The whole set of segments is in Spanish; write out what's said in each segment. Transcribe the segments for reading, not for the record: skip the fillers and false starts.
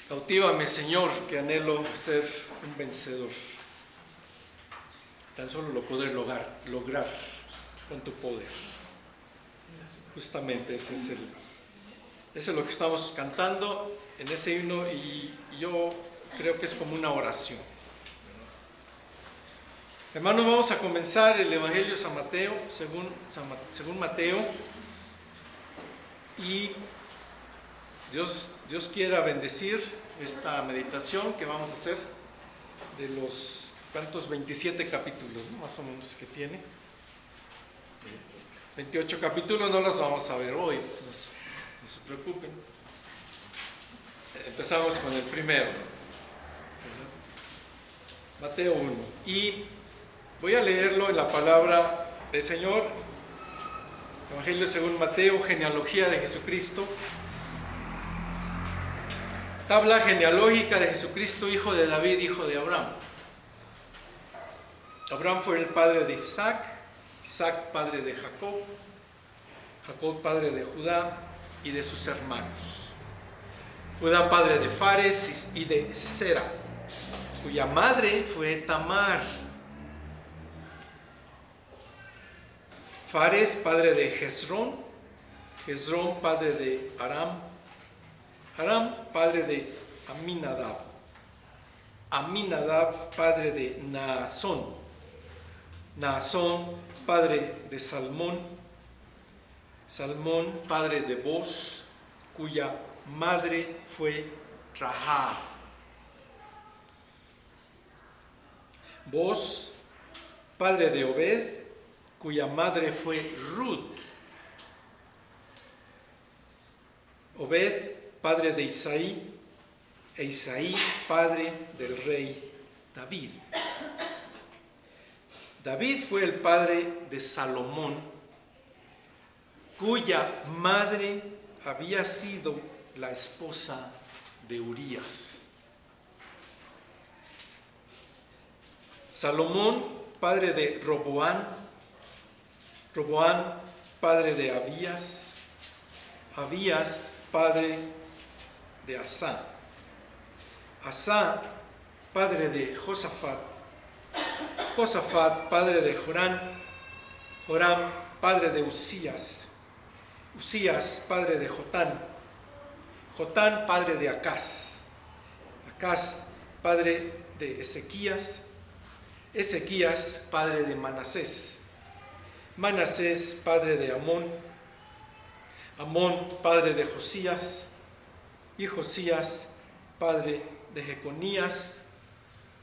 Cautívame, Señor, que anhelo ser un vencedor. Tan solo lo poder lograr con tu poder. Justamente ese es lo que estamos cantando en ese himno, y yo creo que es como una oración. Hermanos, vamos a comenzar el Evangelio de San Mateo, según Mateo, y Dios quiera bendecir esta meditación que vamos a hacer de los, ¿cuántos? 27 capítulos, ¿no? Más o menos que tiene. 28 capítulos, no los vamos a ver hoy, no se preocupen. Empezamos con el primero, Mateo 1, y voy a leerlo en la palabra del Señor. Evangelio según Mateo, genealogía de Jesucristo. Tabla genealógica de Jesucristo, hijo de David, hijo de Abraham. Abraham fue el padre de Isaac, Isaac padre de Jacob, Jacob padre de Judá y de sus hermanos. Judá padre de Fares y de Sera, cuya madre fue Tamar. Fares padre de Hezrón, Hezrón padre de Aram, Aram padre de Aminadab, Aminadab padre de Naasón, Naasón padre de Salmón, Salmón padre de Boz, cuya madre fue Rahab. Boz padre de Obed, cuya madre fue Ruth. Obed padre de Isaí, e Isaí padre del rey David. David fue el padre de Salomón, cuya madre había sido la esposa de Urías. Salomón padre de Roboán, Roboán padre de Abías, Abías padre de Asá, Asá padre de Josafat, Josafat padre de Joram, Joram padre de Usías, Usías padre de Jotán, Jotán padre de Acaz, Acaz padre de Ezequías, Ezequías padre de Manasés, Manasés padre de Amón, Amón padre de Josías, y Josías padre de Jeconías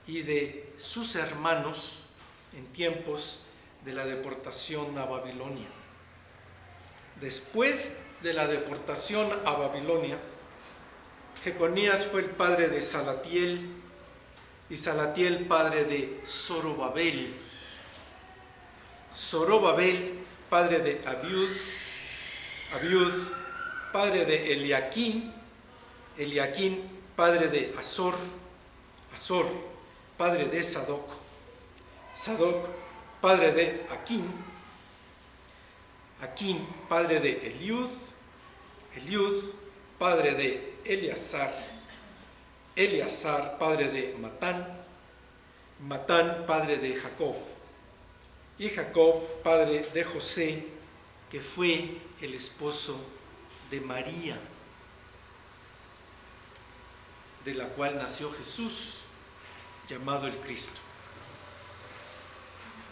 y de sus hermanos en tiempos de la deportación a Babilonia. Después de la deportación a Babilonia, Jeconías fue el padre de Salatiel, y Salatiel padre de Zorobabel, Zorobabel padre de Abiud, Abiud padre de Eliaquín, Eliaquín padre de Azor, Azor padre de Sadoc, Sadoc padre de Aquín, Aquín padre de Eliud, Eliud padre de Eleazar, Eleazar padre de Matán, Matán padre de Jacob, y Jacob padre de José, que fue el esposo de María, de la cual nació Jesús, llamado el Cristo.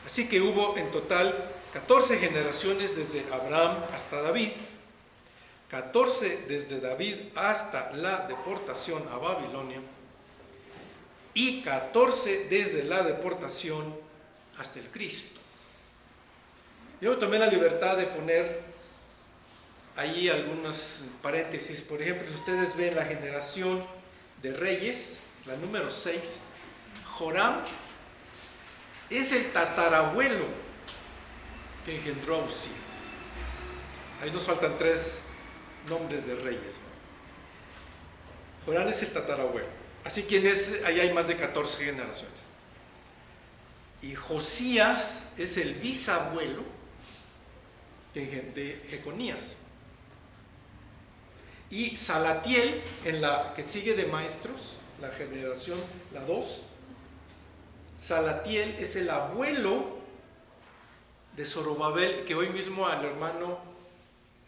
Así que hubo en total 14 generaciones desde Abraham hasta David, 14 desde David hasta la deportación a Babilonia, y 14 desde la deportación hasta el Cristo. Yo tomé la libertad de poner allí algunos paréntesis. Por ejemplo, si ustedes ven la generación de reyes, la número 6, Joram es el tatarabuelo que engendró a Usías. Ahí nos faltan 3 nombres de reyes. Joram es el tatarabuelo. Así que ahí hay más de 14 generaciones. Y Josías es el bisabuelo de Jeconías. Y Salatiel, en la que sigue de maestros, la generación, la 2, Salatiel es el abuelo de Zorobabel, que hoy mismo al hermano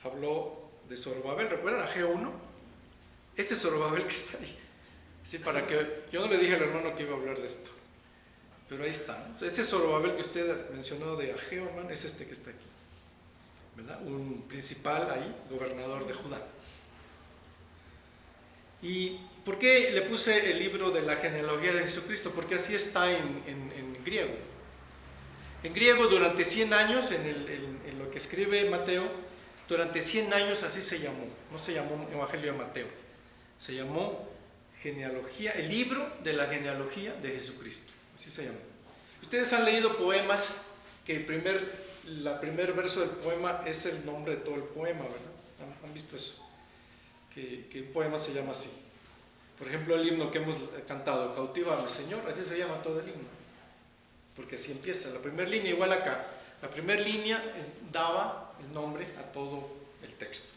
habló de Zorobabel. ¿Recuerdan a G1? Ese Zorobabel que está ahí. Sí, para que yo no le dije al hermano que iba a hablar de esto, pero ahí está. O sea, ese Zorobabel que usted mencionó de Ageo, hermano, es este que está aquí, ¿verdad? Un principal ahí, gobernador de Judá. ¿Y por qué le puse el libro de la genealogía de Jesucristo? Porque así está en griego. En griego, durante 100 años, en lo que escribe Mateo, durante 100 años así se llamó. No se llamó Evangelio de Mateo, se llamó genealogía, el libro de la genealogía de Jesucristo. Así se llamó. Ustedes han leído poemas que el primer verso del poema es el nombre de todo el poema, ¿verdad? ¿Han visto eso? Que un poema se llama así. Por ejemplo, el himno que hemos cantado, Cautívame Señor, así se llama todo el himno, porque así empieza. La primera línea, igual acá, la primera línea daba el nombre a todo el texto.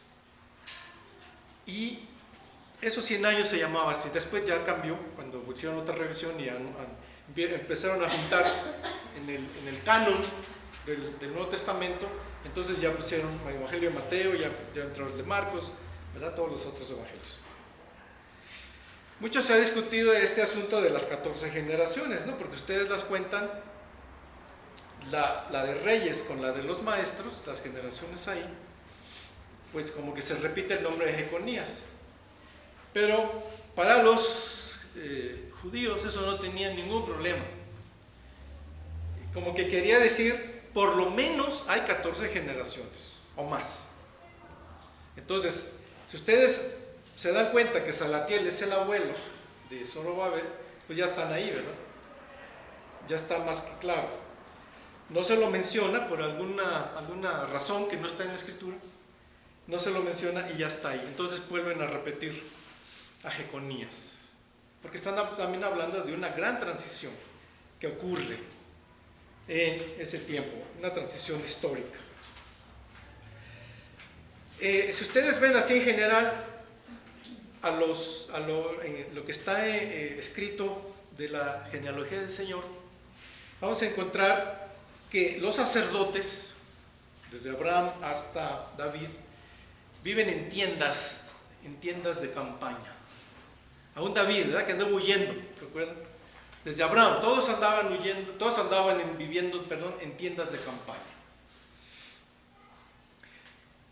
Y esos 100 años se llamaba así. Después ya cambió, cuando hicieron otra revisión y empezaron a juntar en el canon del Nuevo Testamento. Entonces ya pusieron el Evangelio de Mateo, ya entró el de Marcos, ¿verdad? Todos los otros evangelios. Mucho se ha discutido de este asunto de las 14 generaciones, ¿no? Porque ustedes las cuentan, la de reyes con la de los maestros, las generaciones ahí, pues como que se repite el nombre de Jeconías. Pero para los judíos eso no tenía ningún problema. Como que quería decir, por lo menos hay 14 generaciones o más. Entonces, si ustedes se dan cuenta que Salatiel es el abuelo de Zorobabel, pues ya están ahí, ¿verdad? Ya está más que claro. No se lo menciona por alguna razón que no está en la escritura, no se lo menciona y ya está ahí. Entonces vuelven a repetir a Jeconías, porque están también hablando de una gran transición que ocurre en ese tiempo, una transición histórica. Si ustedes ven así en general lo que está escrito de la genealogía del Señor, vamos a encontrar que los sacerdotes, desde Abraham hasta David, viven en tiendas de campaña. Aún David, ¿verdad? Que andaba huyendo, ¿recuerdan? Desde Abraham, todos andaban viviendo en tiendas de campaña.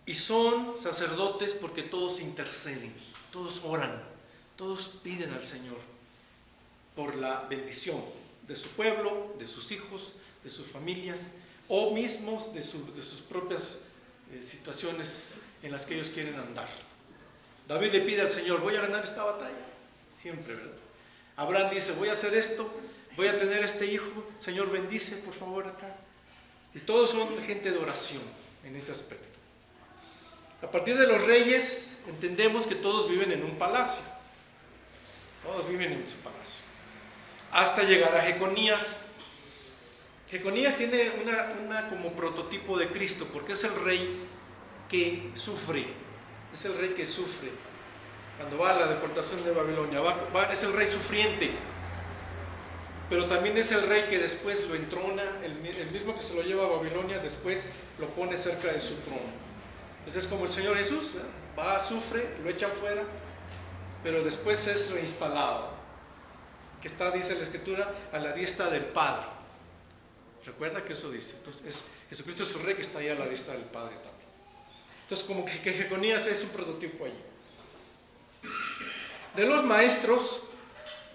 Y son sacerdotes porque todos interceden, todos oran, todos piden al Señor por la bendición de su pueblo, de sus hijos, de sus familias, o mismos de sus propias situaciones en las que ellos quieren andar. David le pide al Señor, voy a ganar esta batalla, siempre, ¿verdad? Abraham dice, voy a hacer esto, voy a tener este hijo, Señor bendice por favor acá. Y todos son gente de oración en ese aspecto. A partir de los reyes entendemos que todos viven en un palacio, todos viven en su palacio, hasta llegar a Jeconías. Jeconías tiene una como prototipo de Cristo, porque es el rey que sufre, cuando va a la deportación de Babilonia, es el rey sufriente, pero también es el rey que después lo entrona, el mismo que se lo lleva a Babilonia, después lo pone cerca de su trono. Entonces es como el Señor Jesús, ¿verdad? Va, sufre, lo echan fuera, pero después es reinstalado, que está, dice la Escritura, a la diestra del Padre. Recuerda que eso dice. Entonces Jesucristo es el rey que está ahí a la diestra del Padre también. Entonces como que Jeconías es un prototipo allí. De los maestros,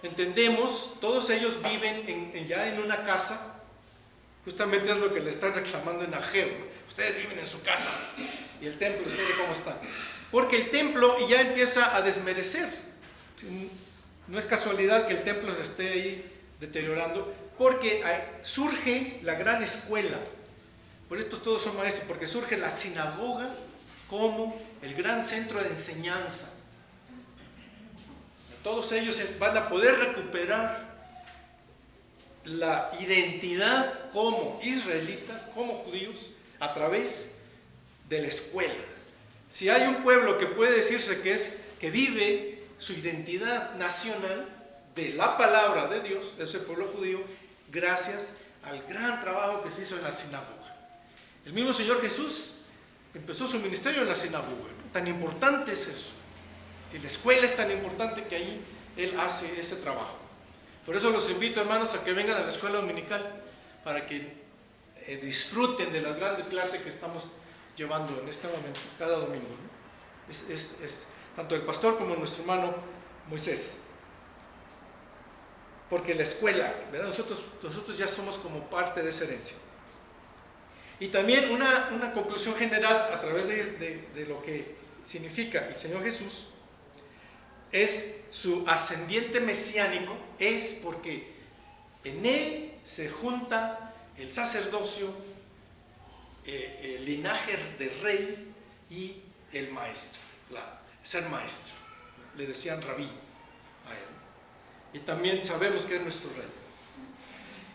entendemos, todos ellos viven ya en una casa. Justamente es lo que le están reclamando en Ageo. Ustedes viven en su casa y el templo, ustedes cómo están. Porque el templo ya empieza a desmerecer. No es casualidad que el templo se esté ahí deteriorando, porque surge la gran escuela. Por esto todos son maestros, porque surge la sinagoga como el gran centro de enseñanza. Todos ellos van a poder recuperar la identidad como israelitas, como judíos, a través de la escuela. Si hay un pueblo que puede decirse que vive su identidad nacional de la palabra de Dios, es el pueblo judío, gracias al gran trabajo que se hizo en la sinagoga. El mismo Señor Jesús empezó su ministerio en la sinagoga. Tan importante es eso. Y la escuela es tan importante que ahí Él hace ese trabajo. Por eso los invito, hermanos, a que vengan a la escuela dominical para que disfruten de las grandes clases que estamos llevando en este momento, cada domingo, ¿no? Es tanto el pastor como nuestro hermano Moisés. Porque la escuela, ¿verdad? Nosotros ya somos como parte de esa herencia. Y también una conclusión general a través de lo que significa el Señor Jesús es su ascendiente mesiánico, es porque en Él se junta el sacerdocio, el linaje de rey y el maestro, ser maestro. Le decían rabí a Él. Y también sabemos que es nuestro rey.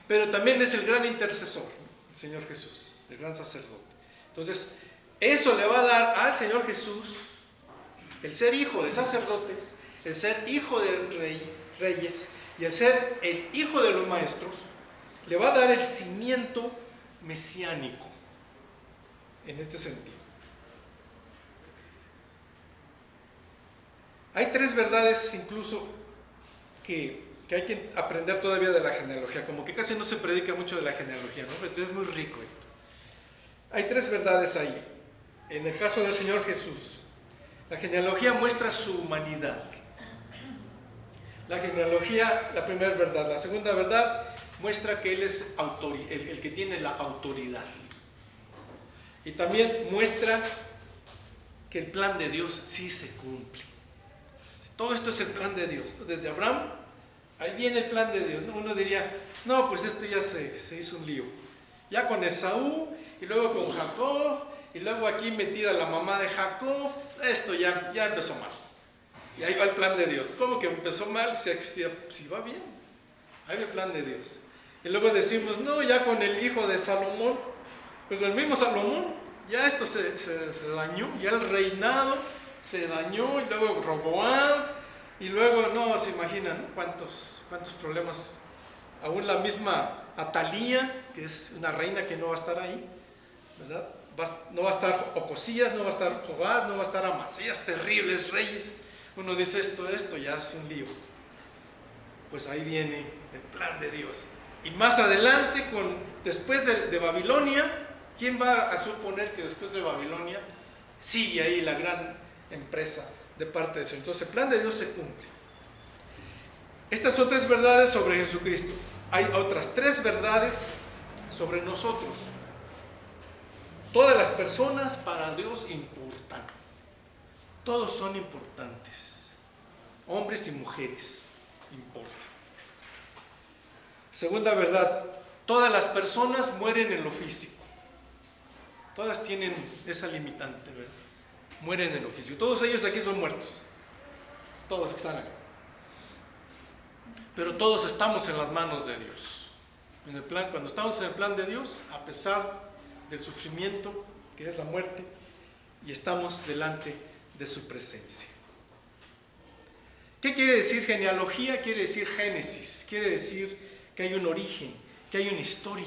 Pero también es el gran intercesor, el Señor Jesús, el gran sacerdote. Entonces, eso le va a dar al Señor Jesús el ser hijo de sacerdotes, el ser hijo de reyes y el ser el hijo de los maestros, le va a dar el cimiento mesiánico en este sentido. Hay tres verdades incluso que hay que aprender todavía de la genealogía, como que casi no se predica mucho de la genealogía, ¿no? Pero es muy rico esto. Hay tres verdades ahí. En el caso del Señor Jesús, la genealogía muestra su humanidad. La genealogía, la primera verdad. La segunda verdad muestra que Él es el que tiene la autoridad. Y también muestra que el plan de Dios sí se cumple. Todo esto es el plan de Dios. Desde Abraham, ahí viene el plan de Dios. Uno diría, no, pues esto ya se hizo un lío. Ya con Esaú, y luego con Jacob, y luego aquí metida la mamá de Jacob, esto ya empezó mal. Y ahí va el plan de Dios. ¿Cómo que empezó mal? Si va bien. Ahí va el plan de Dios. Y luego decimos, no, ya con el hijo de Salomón, pues con el mismo Salomón, ya esto se dañó, ya el reinado se dañó, y luego Roboam, y luego, no, se imaginan, ¿no? cuántos problemas. Aún la misma Atalía, que es una reina que no va a estar ahí, ¿verdad? No va a estar Ocosías, no va a estar Joás, no va a estar Amasías, terribles reyes. Uno dice esto ya es un lío. Pues ahí viene el plan de Dios. Y más adelante, después de Babilonia, ¿quién va a suponer que después de Babilonia sigue ahí la gran empresa de parte de Dios? Entonces el plan de Dios se cumple. Estas son tres verdades sobre Jesucristo. Hay otras tres verdades sobre nosotros. Todas las personas para Dios importan. Todos son importantes. Hombres y mujeres importan. Segunda verdad, todas las personas mueren en lo físico. Todas tienen esa limitante, ¿verdad? Mueren en lo físico. Todos ellos aquí son muertos. Todos que están acá. Pero todos estamos en las manos de Dios. Cuando estamos en el plan de Dios, a pesar del sufrimiento que es la muerte, y estamos delante de su presencia. ¿Qué quiere decir genealogía? Quiere decir génesis, quiere decir que hay un origen, que hay una historia.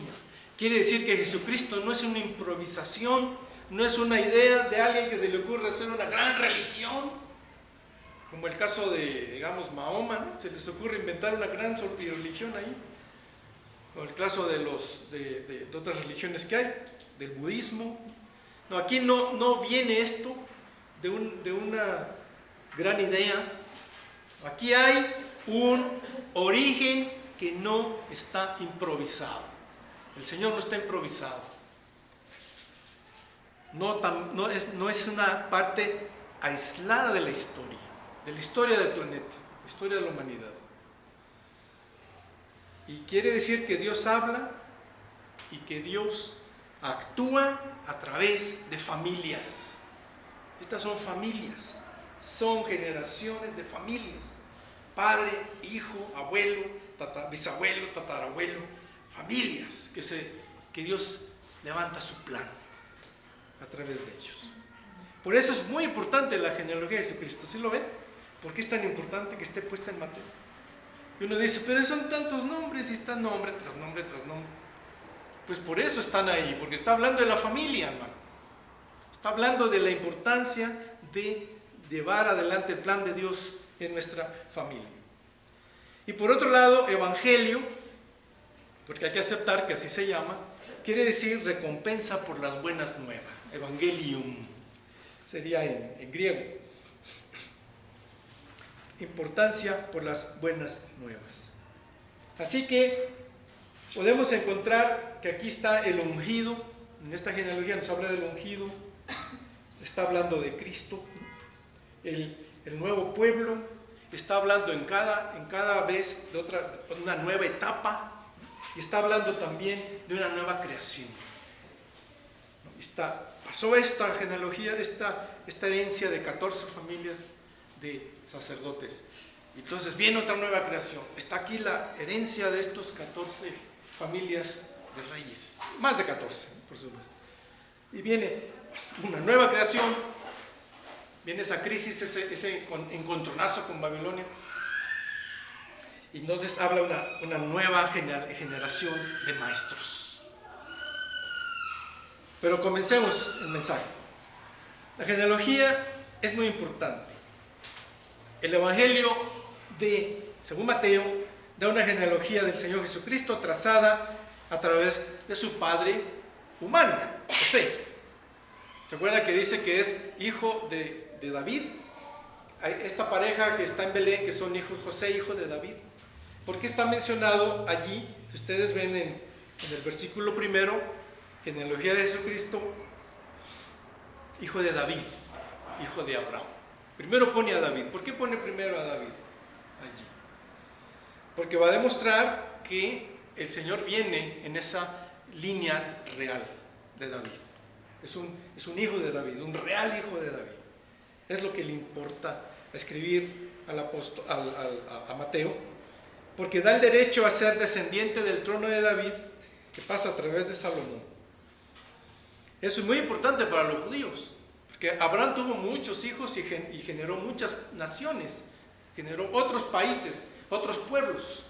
Quiere decir que Jesucristo no es una improvisación, no es una idea de alguien que se le ocurre hacer una gran religión, como el caso de, digamos, Mahoma, ¿no? Se les ocurre inventar una gran religión ahí, o el caso de otras religiones que hay, del budismo. No, aquí no viene esto de una gran idea. Aquí hay un origen que no está improvisado. El Señor no está improvisado. No es una parte aislada de la historia del planeta, la historia de la humanidad. Y quiere decir que Dios habla y que Dios actúa a través de familias. Estas son familias, son generaciones de familias. Padre, hijo, abuelo, bisabuelo, tatarabuelo, familias que Dios levanta su plan a través de ellos. Por eso es muy importante la genealogía de Jesucristo. ¿Sí lo ven? ¿Por qué es tan importante que esté puesta en Mateo? Y uno dice, pero son tantos nombres y está nombre tras nombre tras nombre. Pues por eso están ahí, porque está hablando de la familia, hermano. Está hablando de la importancia de llevar adelante el plan de Dios en nuestra familia. Y por otro lado, evangelio, porque hay que aceptar que así se llama, quiere decir recompensa por las buenas nuevas. Evangelium sería en griego. Importancia por las buenas nuevas. Así que podemos encontrar que aquí está el ungido. En esta genealogía nos habla del ungido. Está hablando de Cristo. El nuevo pueblo. Está hablando en cada vez de una nueva etapa. Y está hablando también de una nueva creación. Pasó esta genealogía, esta herencia de 14 familias de sacerdotes. Entonces viene otra nueva creación. Está aquí la herencia de estos 14 familias de reyes. Más de 14, por supuesto. Y viene una nueva creación. Viene esa crisis, ese encontronazo con Babilonia. Y entonces habla una nueva generación de maestros. Pero comencemos el mensaje. La genealogía es muy importante. El Evangelio según Mateo, da una genealogía del Señor Jesucristo trazada a través de su padre humano, José. ¿Se acuerdan que dice que es hijo de David? Hay esta pareja que está en Belén, que son hijos, José, hijo de David. ¿Por qué está mencionado allí? Si ustedes ven en el versículo primero, genealogía de Jesucristo, hijo de David, hijo de Abraham. Primero pone a David. ¿Por qué pone primero a David allí? Porque va a demostrar que el Señor viene en esa línea real de David. Es un hijo de David, un real hijo de David. Es lo que le importa escribir a Mateo, porque da el derecho a ser descendiente del trono de David, que pasa a través de Salomón. Eso es muy importante para los judíos, porque Abraham tuvo muchos hijos y generó muchas naciones, generó otros países, otros pueblos.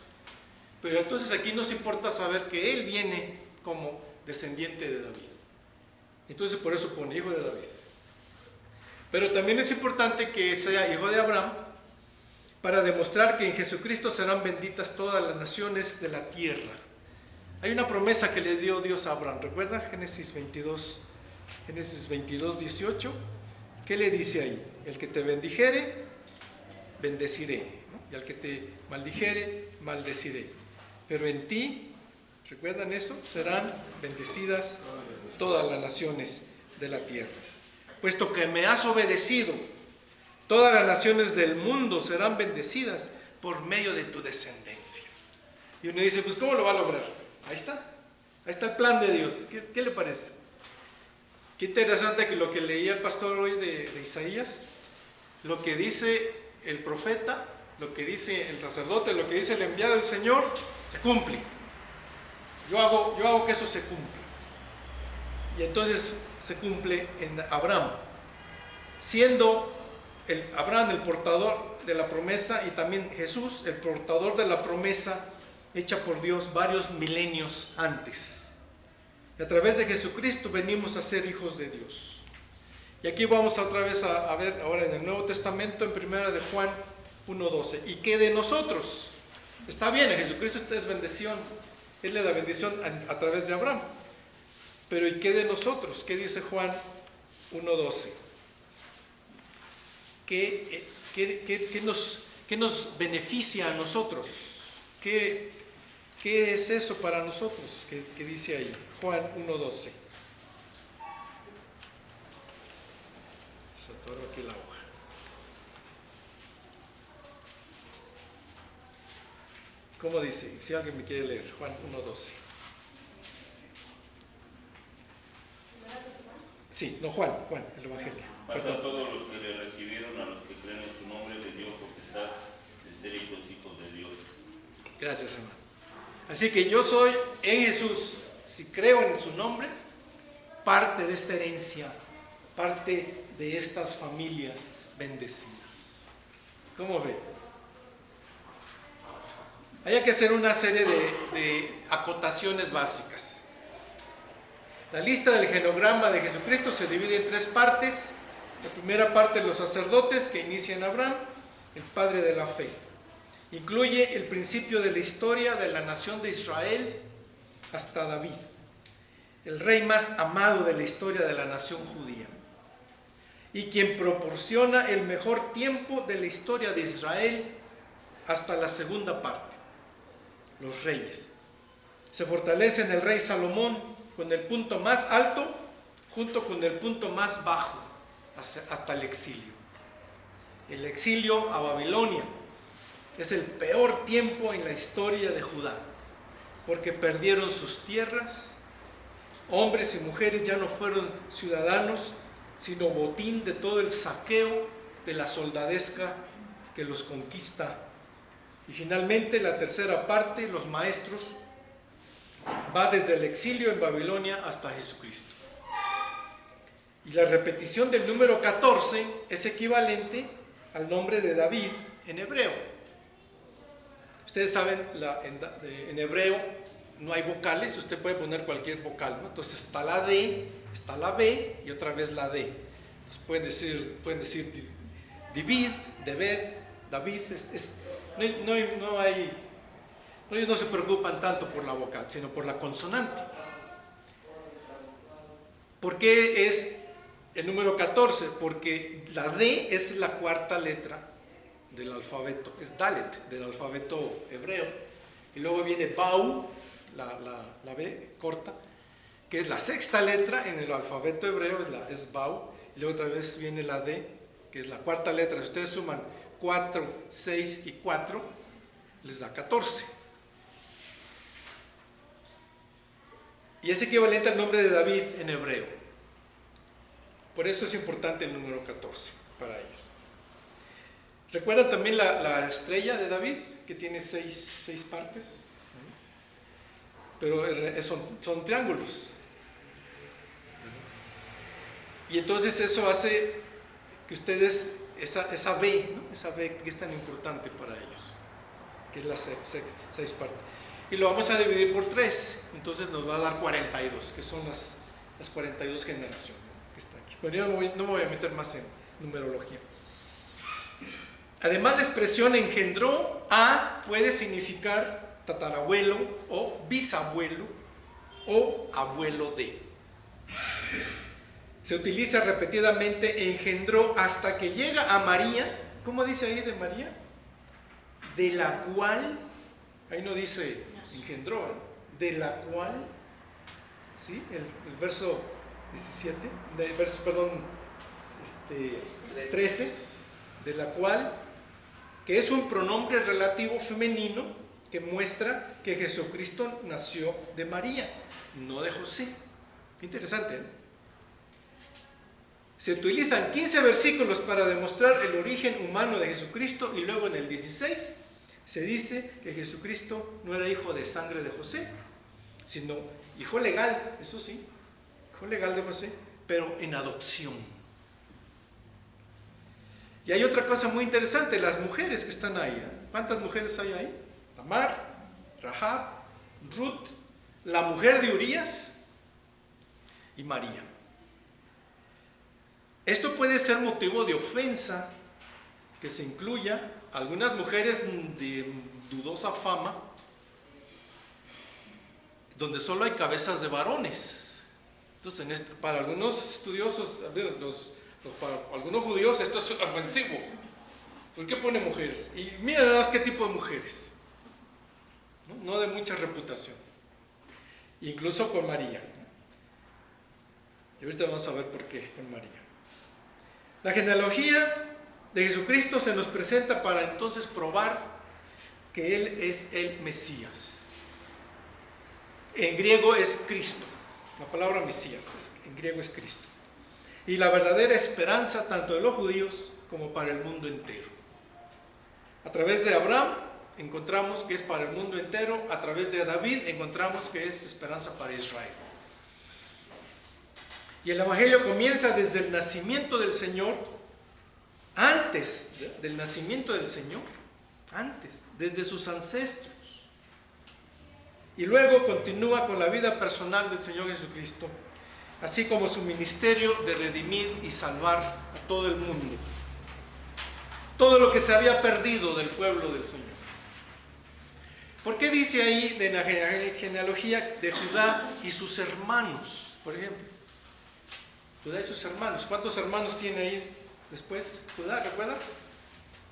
Pero entonces aquí nos importa saber que él viene como descendiente de David. Entonces por eso pone hijo de David. Pero también es importante que sea hijo de Abraham, para demostrar que en Jesucristo serán benditas todas las naciones de la tierra. Hay una promesa que le dio Dios a Abraham. ¿Recuerda? Génesis 22, 18. ¿Qué le dice ahí? El que te bendijere, bendeciré, ¿no? Y al que te maldijere, maldeciré. Pero en ti, ¿recuerdan eso? Serán bendecidas todas las naciones de la tierra. Puesto que me has obedecido, todas las naciones del mundo serán bendecidas por medio de tu descendencia. Y uno dice, pues ¿cómo lo va a lograr? Ahí está el plan de Dios. ¿Qué le parece? Qué interesante que lo que leía el pastor hoy de Isaías, lo que dice el profeta, lo que dice el sacerdote, lo que dice el enviado del Señor, se cumple. Yo hago que eso se cumpla. Y entonces se cumple en Abraham, siendo Abraham el portador de la promesa, y también Jesús el portador de la promesa hecha por Dios varios milenios antes. Y a través de Jesucristo venimos a ser hijos de Dios. Y aquí vamos otra vez a ver ahora en el Nuevo Testamento, en 1 de Juan 1:12. ¿Y qué de nosotros? Está bien, en Jesucristo es bendición. Él es la bendición a través de Abraham. Pero ¿y qué de nosotros? ¿Qué dice Juan 1:12? ¿Qué nos beneficia a nosotros? ¿Qué es eso para nosotros que dice ahí? Juan 1:12. Se atoró aquí la hoja. ¿Cómo dice? Si alguien me quiere leer, Juan 1:12. Sí, no, Juan, el Evangelio. Mas a todos los que le recibieron, a los que creen en su nombre, les dio potestad de ser hijos de Dios. Gracias, hermano. Así que yo soy en Jesús, si creo en su nombre, parte de esta herencia, parte de estas familias bendecidas. ¿Cómo ve? Hay que hacer una serie de acotaciones básicas. La lista del genograma de Jesucristo se divide en 3 partes. La primera parte, los sacerdotes que inician Abraham, el padre de la fe. Incluye el principio de la historia de la nación de Israel hasta David, el rey más amado de la historia de la nación judía, y quien proporciona el mejor tiempo de la historia de Israel hasta la segunda parte, los reyes. Se fortalece en el rey Salomón con el punto más alto junto con el punto más bajo hasta el exilio. El exilio a Babilonia es el peor tiempo en la historia de Judá, porque perdieron sus tierras, hombres y mujeres ya no fueron ciudadanos, sino botín de todo el saqueo de la soldadesca que los conquista. Y finalmente la tercera parte, los maestros, va desde el exilio en Babilonia hasta Jesucristo. Y la repetición del número 14 es equivalente al nombre de David en hebreo. Ustedes saben, en hebreo no hay vocales, usted puede poner cualquier vocal, ¿no? Entonces está la D, está la B y otra vez la D. Entonces pueden decir David, David, ellos no se preocupan tanto por la vocal, sino por la consonante. ¿Por qué es el número 14? Porque la D es la cuarta letra del alfabeto, es Dalet, del alfabeto hebreo. Y luego viene Bau, la B corta, que es la sexta letra en el alfabeto hebreo, es Bau. Y luego otra vez viene la D, que es la cuarta letra. Si ustedes suman 4, 6 y 4, les da 14. Y es equivalente al nombre de David en hebreo. Por eso es importante el número 14 para ellos. ¿Recuerdan también la estrella de David, que tiene 6 partes? Pero son triángulos. Y entonces eso hace que ustedes, esa B, ¿no? Esa B que es tan importante para ellos, que es las 6 partes. Y lo vamos a dividir por 3, entonces nos va a dar 42, que son las 42 generaciones, ¿no? Que está aquí. Pero yo no me voy a meter más en numerología. Además, la expresión engendró a puede significar tatarabuelo o bisabuelo o abuelo de. Se utiliza repetidamente engendró hasta que llega a María. ¿Cómo dice ahí de María? De la cual, ahí no dice engendró, ¿eh? De la cual, ¿sí? El verso 17, el verso, perdón, 13, de la cual, que es un pronombre relativo femenino que muestra que Jesucristo nació de María, no de José. Interesante, ¿eh? Se utilizan 15 versículos para demostrar el origen humano de Jesucristo y luego en el 16 se dice que Jesucristo no era hijo de sangre de José, sino hijo legal, eso sí, hijo legal de José, pero en adopción. Y hay otra cosa muy interesante, las mujeres que están ahí. ¿Cuántas mujeres hay ahí? Tamar, Rahab, Ruth, la mujer de Urías y María. Esto puede ser motivo de ofensa que se incluya algunas mujeres de dudosa fama, donde solo hay cabezas de varones. Entonces, para algunos estudiosos, para algunos judíos, esto es ofensivo. ¿Por qué pone mujeres? Y mira nada más qué tipo de mujeres. No de mucha reputación. Incluso con María. Y ahorita vamos a ver por qué con María. La genealogía de Jesucristo se nos presenta para entonces probar que Él es el Mesías. En griego es Cristo. La palabra Mesías en griego es Cristo. Y la verdadera esperanza tanto de los judíos como para el mundo entero. A través de Abraham encontramos que es para el mundo entero. A través de David encontramos que es esperanza para Israel. Y el Evangelio comienza desde el nacimiento del Señor, antes del nacimiento del Señor, antes, desde sus ancestros. Y luego continúa con la vida personal del Señor Jesucristo, así como su ministerio de redimir y salvar a todo el mundo. Todo lo que se había perdido del pueblo del Señor. ¿Por qué dice ahí de la genealogía de Judá y sus hermanos, por ejemplo? Judá y sus hermanos. ¿Cuántos hermanos tiene ahí después Judá? ¿Recuerda?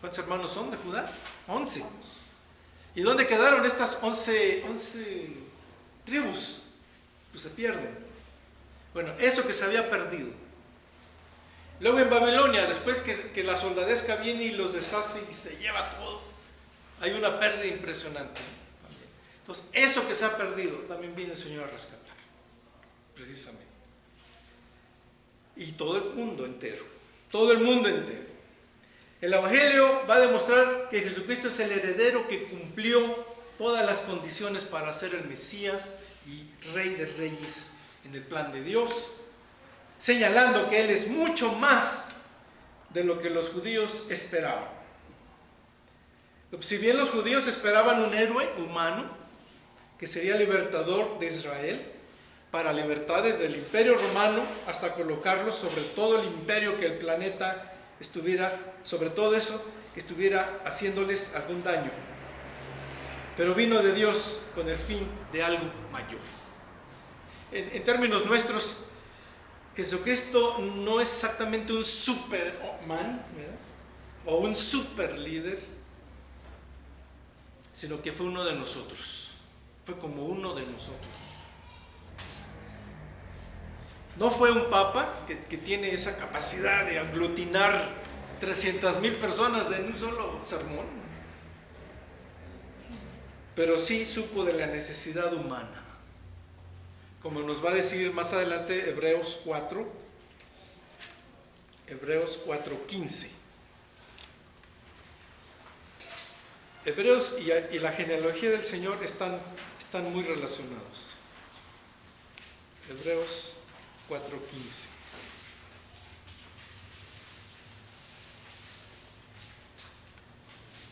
¿Cuántos hermanos son de Judá? 11. ¿Y dónde quedaron estas 11 tribus? Pues se pierden. Bueno, eso que se había perdido. Luego en Babilonia, después que la soldadesca viene y los deshace y se lleva todo, hay una pérdida impresionante también. Entonces, eso que se ha perdido, también viene el Señor a rescatar, precisamente. Y todo el mundo entero, todo el mundo entero. El Evangelio va a demostrar que Jesucristo es el heredero que cumplió todas las condiciones para ser el Mesías y Rey de Reyes en el plan de Dios, señalando que Él es mucho más de lo que los judíos esperaban. Si bien los judíos esperaban un héroe humano, que sería libertador de Israel, para libertad desde el imperio romano hasta colocarlo sobre todo el imperio que el planeta estuviera, sobre todo eso, que estuviera haciéndoles algún daño. Pero vino de Dios con el fin de algo mayor. En términos nuestros, Jesucristo no es exactamente un superman, ¿verdad?, o un super líder, sino que fue uno de nosotros, fue como uno de nosotros. No fue un papa que tiene esa capacidad de aglutinar 300,000 personas en un solo sermón, pero sí supo de la necesidad humana, como nos va a decir más adelante Hebreos 4:15. Hebreos y la genealogía del Señor están muy relacionados. Hebreos 4:15.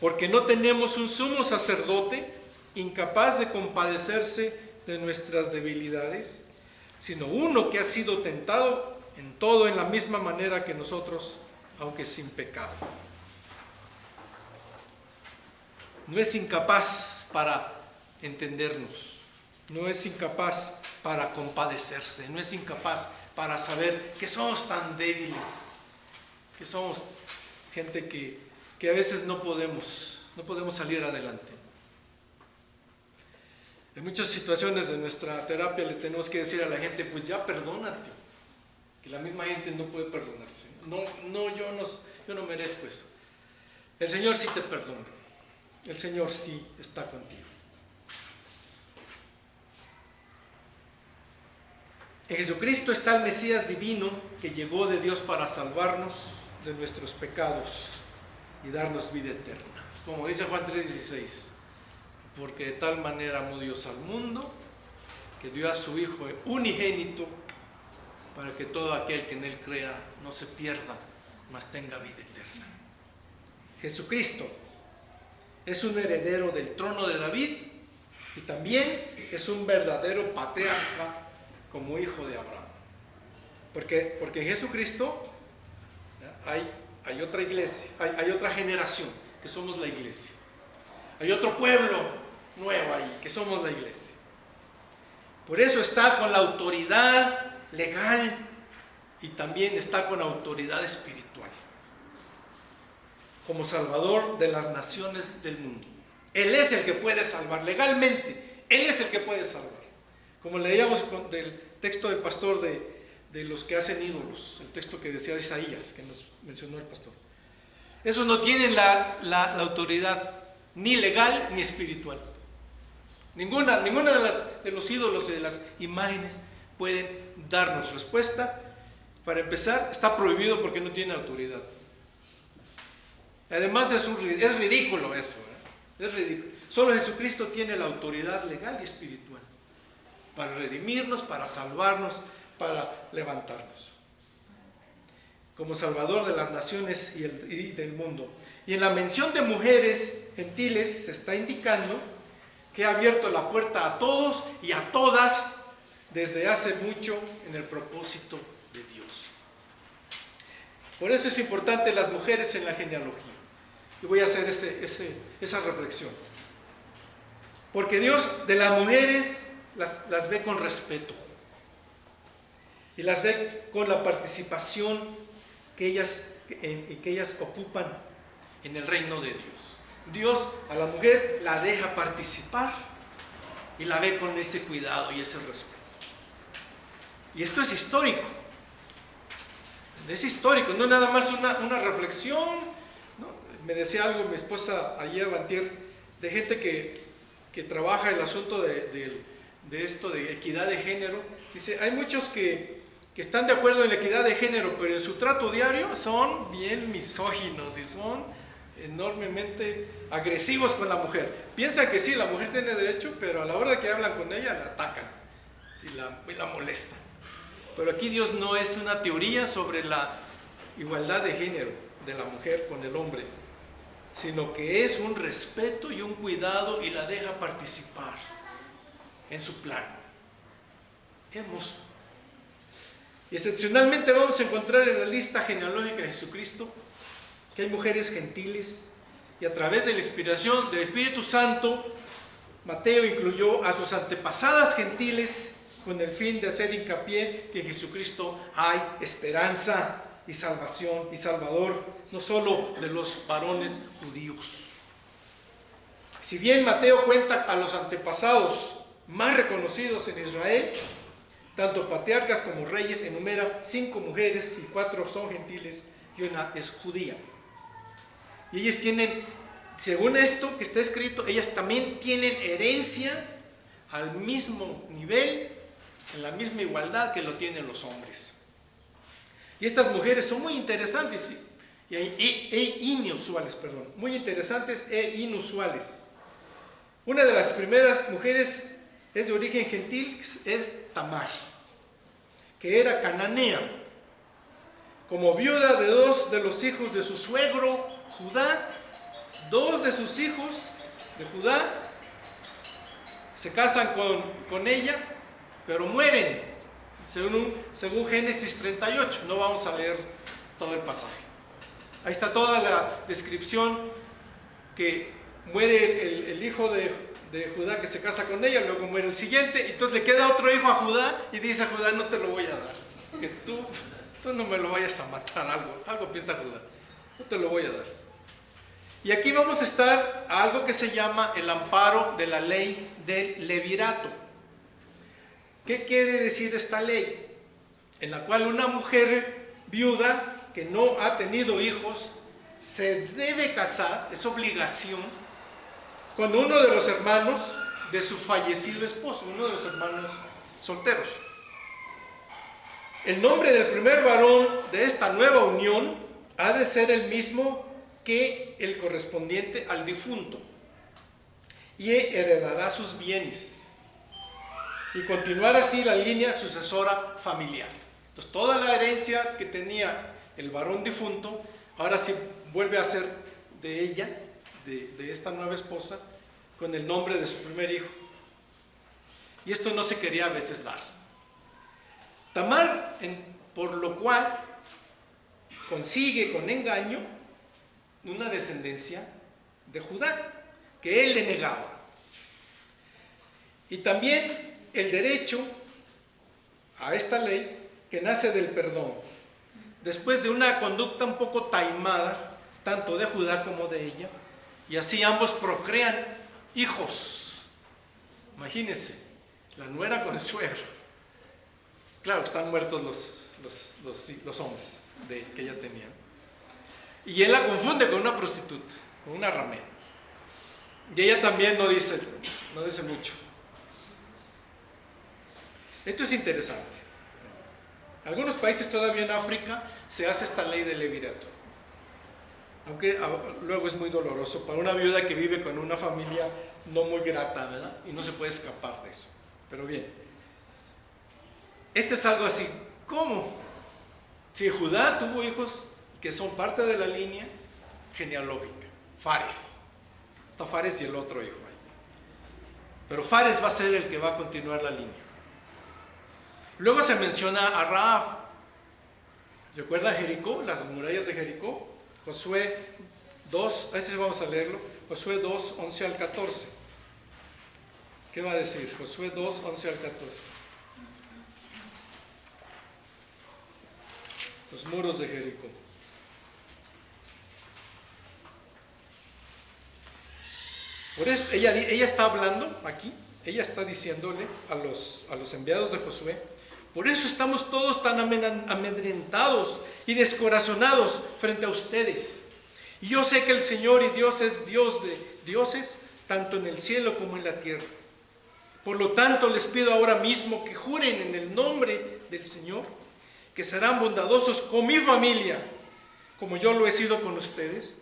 Porque no tenemos un sumo sacerdote incapaz de compadecerse de nuestras debilidades, sino uno que ha sido tentado en todo en la misma manera que nosotros, aunque sin pecado. No es incapaz para entendernos, no es incapaz para compadecerse, no es incapaz para saber que somos tan débiles, que somos gente que a veces no podemos salir adelante. En muchas situaciones de nuestra terapia le tenemos que decir a la gente, pues ya perdónate, que la misma gente no puede perdonarse. Yo no merezco eso. El Señor sí te perdona, el Señor sí está contigo. En Jesucristo está el Mesías divino que llegó de Dios para salvarnos de nuestros pecados y darnos vida eterna. Como dice Juan 3:16, porque de tal manera amó Dios al mundo que dio a su Hijo unigénito para que todo aquel que en Él crea no se pierda, mas tenga vida eterna. Jesucristo es un heredero del trono de David y también es un verdadero patriarca como hijo de Abraham. Porque en Jesucristo hay otra iglesia, hay otra generación, que somos la iglesia. Hay otro pueblo nuevo ahí, que somos la iglesia. Por eso está con la autoridad legal y también está con autoridad espiritual, como salvador de las naciones del mundo. Él es el que puede salvar legalmente, Él es el que puede salvar. Como leíamos del texto del pastor de los que hacen ídolos, el texto que decía Isaías, que nos mencionó el pastor. Esos no tienen la autoridad ni legal ni espiritual. Ninguna de los ídolos y de las imágenes pueden darnos respuesta. Para empezar, está prohibido porque no tiene autoridad. Además es ridículo eso, ¿eh? Es ridículo. Solo Jesucristo tiene la autoridad legal y espiritual para redimirnos, para salvarnos, para levantarnos como Salvador de las naciones y del mundo. Y en la mención de mujeres gentiles se está indicando que ha abierto la puerta a todos y a todas desde hace mucho en el propósito de Dios. Por eso es importante las mujeres en la genealogía. Y voy a hacer esa reflexión. Porque Dios de las mujeres las ve con respeto. Y las ve con la participación que ellas ocupan en el reino de Dios. Dios a la mujer la deja participar y la ve con ese cuidado y ese respeto. Y esto es histórico. Es histórico, no nada más una reflexión, ¿no? Me decía algo mi esposa ayer o antier, de gente que trabaja el asunto de esto de equidad de género. Dice, hay muchos que están de acuerdo en la equidad de género, pero en su trato diario son bien misóginos y son enormemente agresivos con la mujer. Piensan que sí, la mujer tiene derecho, pero a la hora que hablan con ella la atacan y la molestan. Pero aquí Dios no es una teoría sobre la igualdad de género de la mujer con el hombre, sino que es un respeto y un cuidado y la deja participar en su plan. Qué hermoso. Y excepcionalmente vamos a encontrar en la lista genealógica de Jesucristo que hay mujeres gentiles, y a través de la inspiración del Espíritu Santo, Mateo incluyó a sus antepasadas gentiles con el fin de hacer hincapié que en Jesucristo hay esperanza y salvación y salvador, no solo de los varones judíos. Si bien Mateo cuenta a los antepasados más reconocidos en Israel, tanto patriarcas como reyes, enumera 5 mujeres y 4 son gentiles y una es judía. Y ellas tienen, según esto que está escrito, ellas también tienen herencia al mismo nivel, en la misma igualdad que lo tienen los hombres. Y estas mujeres son muy interesantes e inusuales, muy interesantes e inusuales. Una de las primeras mujeres es de origen gentil, es Tamar, que era cananea. Como viuda de 2 de los hijos de su suegro Judá, 2 de sus hijos de Judá se casan con ella, pero mueren, según Génesis 38. No vamos a leer todo el pasaje. Ahí está toda la descripción, que muere el hijo de Judá que se casa con ella, luego muere el siguiente, y entonces le queda otro hijo a Judá, y dice a Judá, no te lo voy a dar, que tú no me lo vayas a matar, algo piensa Judá, no te lo voy a dar. Y aquí vamos a estar a algo que se llama el amparo de la ley del levirato. ¿Qué quiere decir esta ley? En la cual una mujer viuda que no ha tenido hijos se debe casar, es obligación, con uno de los hermanos de su fallecido esposo, uno de los hermanos solteros. El nombre del primer varón de esta nueva unión ha de ser el mismo que el correspondiente al difunto, y heredará sus bienes y continuar así la línea sucesora familiar. Entonces toda la herencia que tenía el varón difunto, ahora sí vuelve a ser de ella, de esta nueva esposa, con el nombre de su primer hijo. Y esto no se quería a veces dar. Tamar, por lo cual consigue con engaño una descendencia de Judá, que él le negaba. Y también el derecho a esta ley que nace del perdón, después de una conducta un poco taimada, tanto de Judá como de ella, y así ambos procrean hijos. Imagínense, la nuera con el suegro. Claro, están muertos los hombres que ella tenía. Y él la confunde con una prostituta, con una ramera. Y ella también no dice mucho. Esto es interesante. En algunos países todavía en África se hace esta ley del levirato. Aunque luego es muy doloroso para una viuda que vive con una familia no muy grata, ¿verdad? Y no se puede escapar de eso. Pero bien. este es algo así, ¿cómo? Si Judá tuvo hijos que son parte de la línea genealógica, Fares. Está Fares y el otro hijo ahí. Pero Fares va a ser el que va a continuar la línea. Luego se menciona a Rahab. ¿Recuerdan Jericó? Las murallas de Jericó. Josué 2, a ese vamos a leerlo. Josué 2, 11 al 14. ¿Qué va a decir? Josué 2, 11 al 14. Los muros de Jericó. Por eso ella está hablando aquí, ella está diciéndole a los enviados de Josué: por eso estamos todos tan amedrentados y descorazonados frente a ustedes. Y yo sé que el Señor y Dios es Dios de dioses, tanto en el cielo como en la tierra. Por lo tanto, les pido ahora mismo que juren en el nombre del Señor que serán bondadosos con mi familia, como yo lo he sido con ustedes.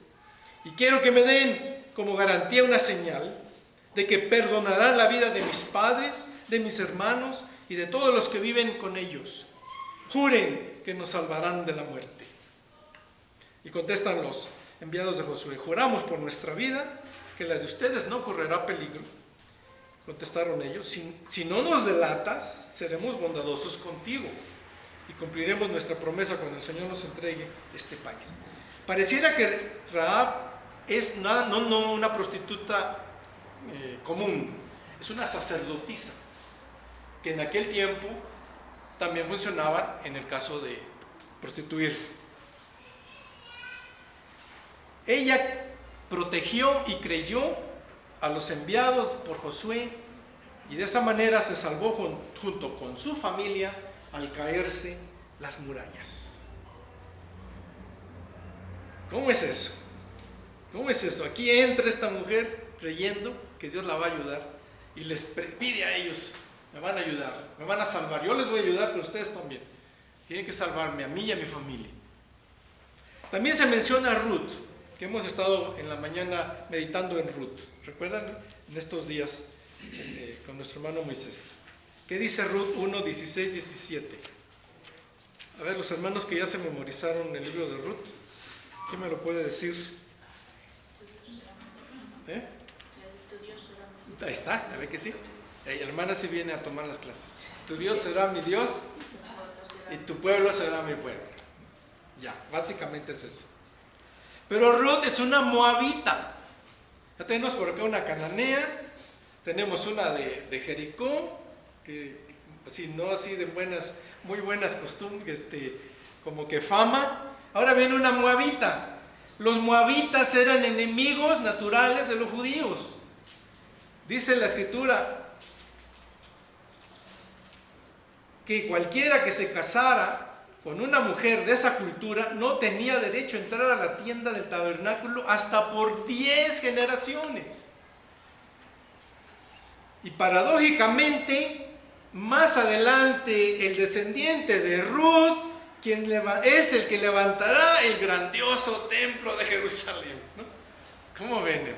Y quiero que me den como garantía una señal de que perdonarán la vida de mis padres, de mis hermanos y de todos los que viven con ellos. Juren que nos salvarán de la muerte. Y contestan los enviados de Josué: juramos por nuestra vida que la de ustedes no correrá peligro. Contestaron ellos: si no nos delatas, seremos bondadosos contigo y cumpliremos nuestra promesa cuando el Señor nos entregue este país. Pareciera que Rahab es no una prostituta común, es una sacerdotisa, que en aquel tiempo también funcionaba en el caso de prostituirse. Ella protegió y creyó a los enviados por Josué, y de esa manera se salvó junto con su familia al caerse las murallas. ¿Cómo es eso? ¿Cómo es eso? Aquí entra esta mujer creyendo que Dios la va a ayudar y les pide a ellos: me van a ayudar, me van a salvar, yo les voy a ayudar, pero ustedes también tienen que salvarme a mí y a mi familia. También se menciona a Ruth, que hemos estado en la mañana meditando en Ruth. ¿Recuerdan? En estos días con nuestro hermano Moisés. ¿Qué dice Ruth 1, 16, 17? A ver, los hermanos que ya se memorizaron el libro de Ruth, ¿quién me lo puede decir? Ahí está, a ver que sí. La hermana sí viene a tomar las clases. Tu Dios será mi Dios y tu pueblo será mi pueblo. Ya, básicamente es eso. Pero Ruth es una moabita. Ya tenemos por acá una cananea, tenemos una de Jericó, que así, no así de muy buenas costumbres, como que fama. Ahora viene una moabita. Los moabitas eran enemigos naturales de los judíos. Dice la escritura que cualquiera que se casara con una mujer de esa cultura no tenía derecho a entrar a la tienda del tabernáculo hasta por 10 generaciones. Y paradójicamente, más adelante, el descendiente de Ruth, quien es el que levantará el grandioso templo de Jerusalén, ¿no? ¿Cómo ven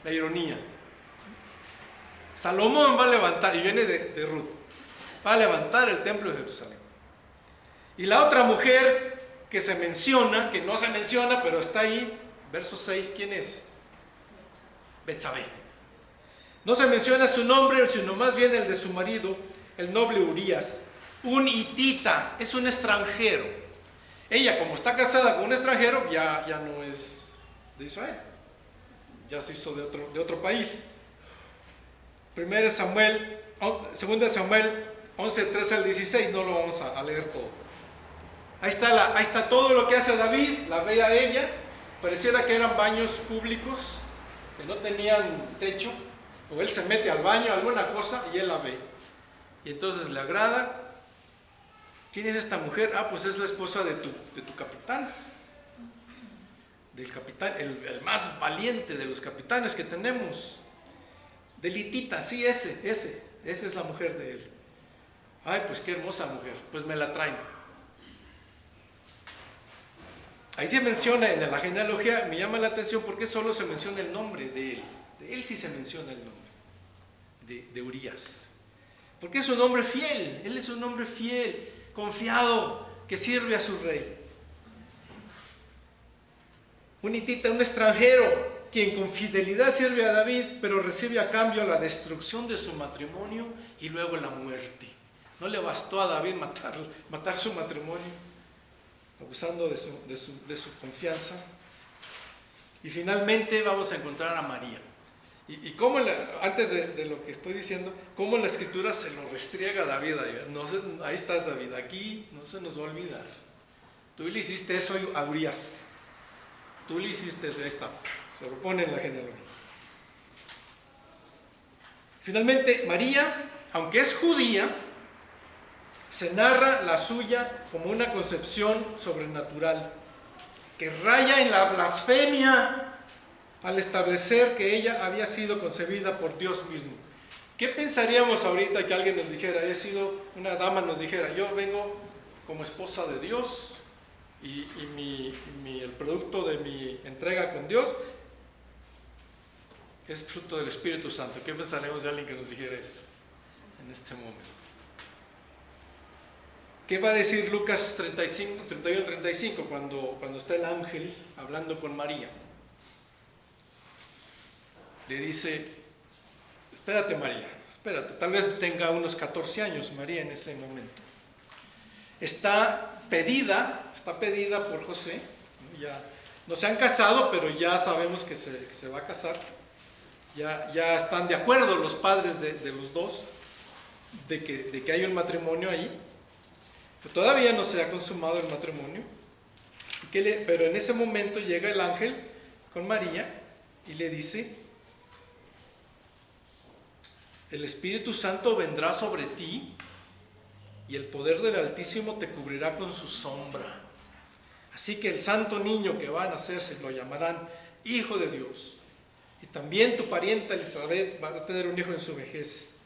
la ironía? Salomón va a levantar, y viene de Ruth, va a levantar el templo de Jerusalén. Y la otra mujer que se menciona, que no se menciona, pero está ahí, verso 6, ¿quién es? Betsabé. No se menciona su nombre, sino más bien el de su marido, el noble Urías, un hitita, es un extranjero. Ella, como está casada con un extranjero, ya no es de Israel, ya se hizo de otro país. 2 Samuel 11, 13 al 16, no lo vamos a leer todo. Ahí está todo lo que hace David, la ve a ella, pareciera que eran baños públicos, que no tenían techo, o él se mete al baño, alguna cosa, y él la ve. Y entonces le agrada. ¿Quién es esta mujer? Ah, pues es la esposa de tu capitán. Del capitán, el más valiente de los capitanes que tenemos. Del hitita, sí, esa es la mujer de él. Ay, pues qué hermosa mujer, pues me la traen. Ahí se menciona en la genealogía, me llama la atención porque solo se menciona el nombre de él. De él sí se menciona el nombre, de Urías. Porque es un hombre fiel, él es un hombre fiel, confiado, que sirve a su rey. Un hitita, un extranjero, quien con fidelidad sirve a David, pero recibe a cambio la destrucción de su matrimonio y luego la muerte. No le bastó a David matar su matrimonio, abusando de su confianza. Y finalmente vamos a encontrar a María. Y cómo antes de lo que estoy diciendo, cómo la Escritura se lo restriega a David. Ahí estás, David, aquí no se nos va a olvidar. Tú le hiciste eso a Urías. Tú le hiciste eso, ahí está. Se lo pone en la genealogía. Finalmente, María, aunque es judía, se narra la suya como una concepción sobrenatural, que raya en la blasfemia al establecer que ella había sido concebida por Dios mismo. ¿Qué pensaríamos ahorita que alguien nos dijera, una dama nos dijera, yo vengo como esposa de Dios y el producto de mi entrega con Dios es fruto del Espíritu Santo? ¿Qué pensaríamos de alguien que nos dijera eso en este momento? ¿Qué va a decir Lucas 31-35 cuando está el ángel hablando con María? Le dice, espérate María, espérate, tal vez tenga unos 14 años María en ese momento. Está pedida por José, ya no se han casado, pero ya sabemos que se va a casar. Ya están de acuerdo los padres de los dos de que hay un matrimonio ahí. Pero todavía no se ha consumado el matrimonio. Pero en ese momento llega el ángel con María y le dice, el Espíritu Santo vendrá sobre ti y el poder del Altísimo te cubrirá con su sombra. Así que el santo niño que va a nacer se lo llamarán Hijo de Dios. Y también tu parienta Elizabeth va a tener un hijo en su vejez.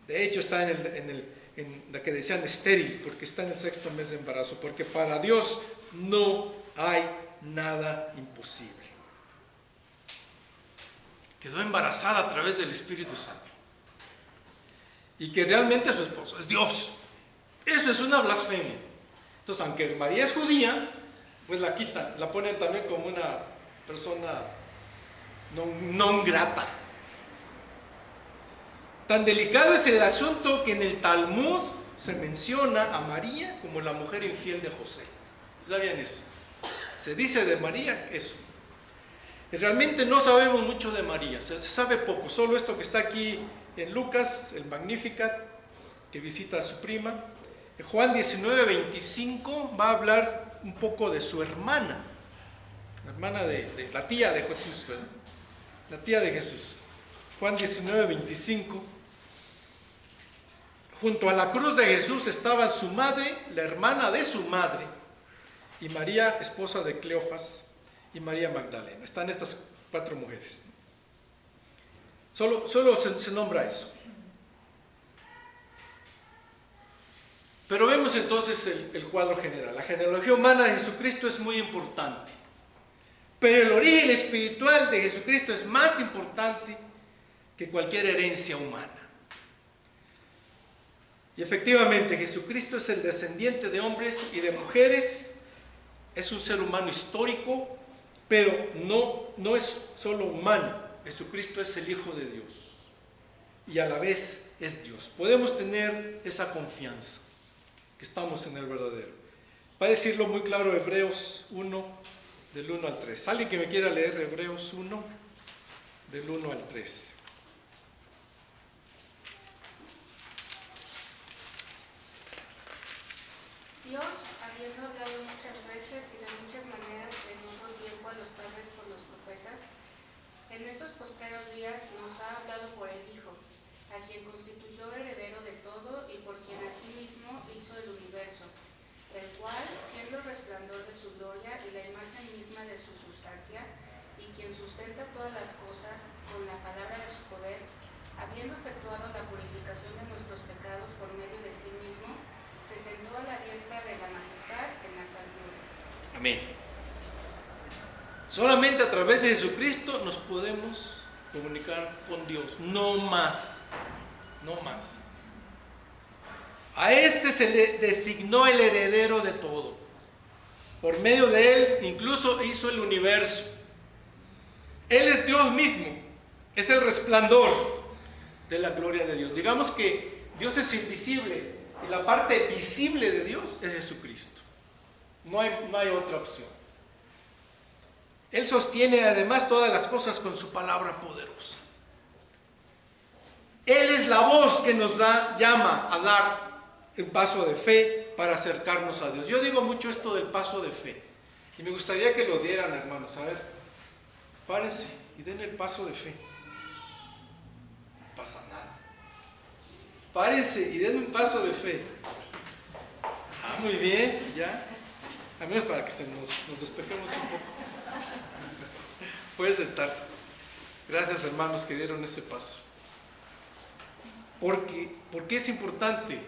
De hecho está en la que decían estéril, porque está en el 6º mes de embarazo, porque para Dios no hay nada imposible. Quedó embarazada a través del Espíritu Santo. Y que realmente su esposo es Dios. Eso es una blasfemia. Entonces, aunque María es judía, pues la quitan, la ponen también como una persona no grata. Tan delicado es el asunto que en el Talmud se menciona a María como la mujer infiel de José. ¿Sabían eso? Se dice de María eso. Y realmente no sabemos mucho de María, se sabe poco, solo esto que está aquí en Lucas, el Magnificat, que visita a su prima. En Juan 19:25 va a hablar un poco de su hermana, la hermana de la tía de Jesús, ¿verdad? La tía de Jesús. Juan 19:25. Junto a la cruz de Jesús estaban su madre, la hermana de su madre, y María, esposa de Cleofas, y María Magdalena. Están estas 4 mujeres. Solo se nombra eso. Pero vemos entonces el cuadro general. La genealogía humana de Jesucristo es muy importante. Pero el origen espiritual de Jesucristo es más importante que cualquier herencia humana. Y efectivamente, Jesucristo es el descendiente de hombres y de mujeres. Es un ser humano histórico, pero no es solo humano. Jesucristo es el Hijo de Dios y a la vez es Dios. Podemos tener esa confianza que estamos en el verdadero. Va a decirlo muy claro Hebreos 1, del 1 al 3. ¿Alguien que me quiera leer Hebreos 1, del 1 al 3? Dios, habiendo hablado muchas veces y de muchas maneras en otro tiempo a los padres por los profetas, en estos postreros días nos ha hablado por el Hijo, a quien constituyó heredero de todo y por quien asimismo hizo el universo, el cual, siendo el resplandor de su gloria y la imagen misma de su sustancia, y quien sustenta todas las cosas con la palabra de su poder, habiendo efectuado la purificación de nuestros pecados por medio de sí mismo, se sentó a la diestra de la majestad en las alturas. Amén. Solamente a través de Jesucristo nos podemos comunicar con Dios, no más, no más. A este se le designó el heredero de todo. Por medio de él incluso hizo el universo. Él es Dios mismo, es el resplandor de la gloria de Dios. Digamos que Dios es invisible y la parte visible de Dios es Jesucristo. No hay otra opción. Él sostiene además todas las cosas con su palabra poderosa. Él es la voz que nos llama a dar el paso de fe para acercarnos a Dios. Yo digo mucho esto del paso de fe y me gustaría que lo dieran, hermanos. A ver, párense y den el paso de fe. No pasa nada. Párense y den un paso de fe. Ah, muy bien, ya. Al menos para que nos despejemos un poco. Puede sentarse. Gracias, hermanos, que dieron ese paso. Porque es importante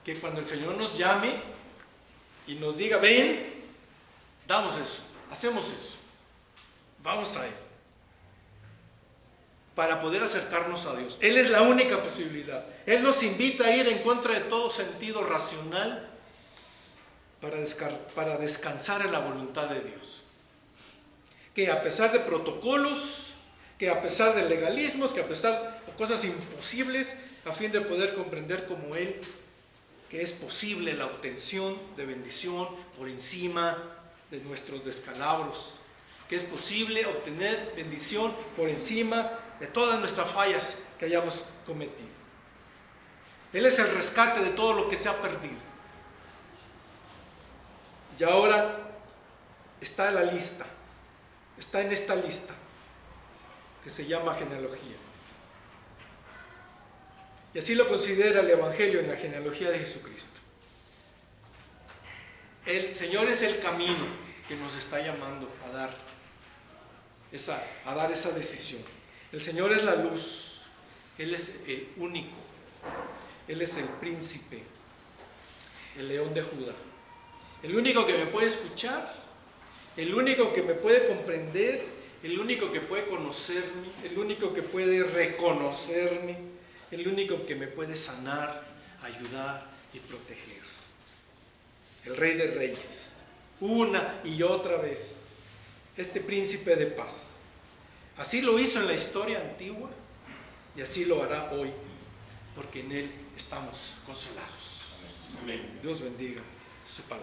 que cuando el Señor nos llame y nos diga, ven, damos eso, hacemos eso, vamos a Él, para poder acercarnos a Dios. Él es la única posibilidad. Él nos invita a ir en contra de todo sentido racional para descansar en la voluntad de Dios. Que a pesar de protocolos, que a pesar de legalismos, que a pesar de cosas imposibles, a fin de poder comprender como Él, que es posible la obtención de bendición por encima de nuestros descalabros, que es posible obtener bendición por encima de todas nuestras fallas que hayamos cometido. Él es el rescate de todo lo que se ha perdido. Y ahora está en la lista, está en esta lista que se llama genealogía. Y así lo considera el Evangelio en la genealogía de Jesucristo. El Señor es el camino que nos está llamando a dar esa decisión. El Señor es la luz. Él es el único. Él es el príncipe, el león de Judá. El único que me puede escuchar, el único que me puede comprender, el único que puede conocerme, el único que puede reconocerme, el único que me puede sanar, ayudar y proteger. El Rey de Reyes, una y otra vez, este príncipe de paz. Así lo hizo en la historia antigua y así lo hará hoy, porque en Él estamos consolados. Amén. Dios bendiga su palabra.